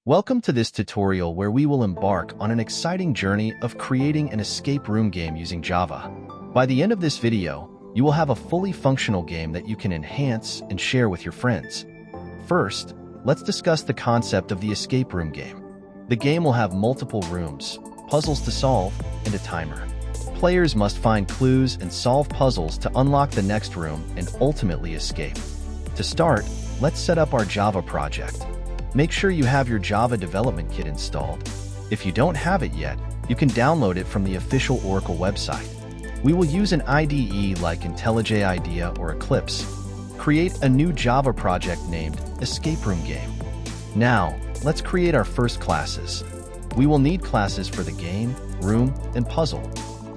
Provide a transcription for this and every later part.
Welcome to this tutorial where we will embark on an exciting journey of creating an escape room game using Java. By the end of this video, you will have a fully functional game that you can enhance and share with your friends. First, let's discuss the concept of the escape room game. The game will have multiple rooms, puzzles to solve, and a timer. Players must find clues and solve puzzles to unlock the next room and ultimately escape. To start, let's set up our Java project. Make sure you have your Java development kit installed. If you don't have it yet, you can download it from the official Oracle website. We will use an IDE like IntelliJ IDEA or Eclipse. Create a new Java project named Escape Room Game. Now, let's create our first classes. We will need classes for the game, room, and puzzle.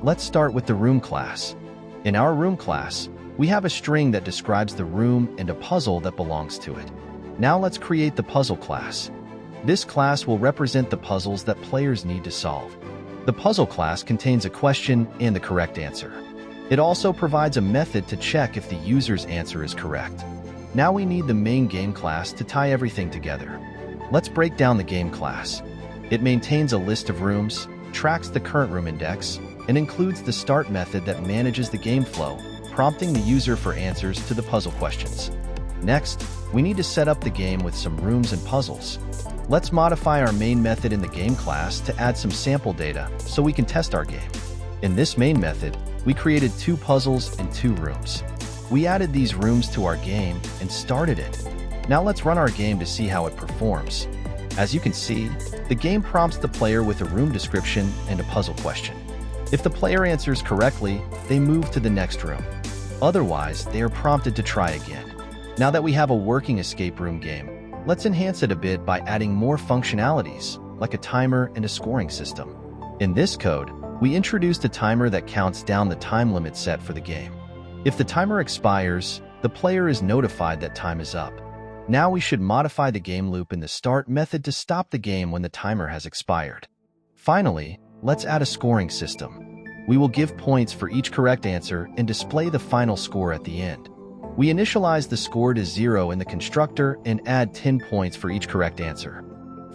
Let's start with the room class. In our room class, we have a string that describes the room and a puzzle that belongs to it. Now let's create the puzzle class. This class will represent the puzzles that players need to solve. The puzzle class contains a question and the correct answer. It also provides a method to check if the user's answer is correct. Now we need the main game class to tie everything together. Let's break down the game class. It maintains a list of rooms, tracks the current room index, and includes the start method that manages the game flow, prompting the user for answers to the puzzle questions. Next, we need to set up the game with some rooms and puzzles. Let's modify our main method in the game class to add some sample data so we can test our game. In this main method, we created 2 puzzles and 2 rooms. We added these rooms to our game and started it. Now let's run our game to see how it performs. As you can see, the game prompts the player with a room description and a puzzle question. If the player answers correctly, they move to the next room. Otherwise, they are prompted to try again. Now that we have a working escape room game, let's enhance it a bit by adding more functionalities, like a timer and a scoring system. In this code, we introduced a timer that counts down the time limit set for the game. If the timer expires, the player is notified that time is up. Now we should modify the game loop in the start method to stop the game when the timer has expired. Finally, let's add a scoring system. We will give points for each correct answer and display the final score at the end. We initialize the score to 0 in the constructor and add 10 points for each correct answer.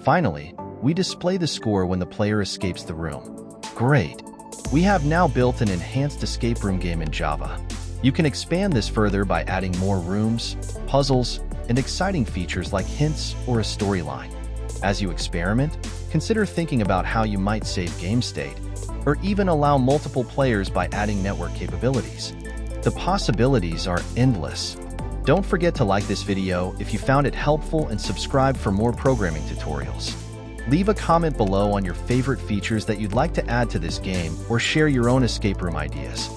Finally, we display the score when the player escapes the room. Great! We have now built an enhanced escape room game in Java. You can expand this further by adding more rooms, puzzles, and exciting features like hints or a storyline. As you experiment, consider thinking about how you might save game state, or even allow multiple players by adding network capabilities. The possibilities are endless. Don't forget to like this video if you found it helpful and subscribe for more programming tutorials. Leave a comment below on your favorite features that you'd like to add to this game or share your own escape room ideas.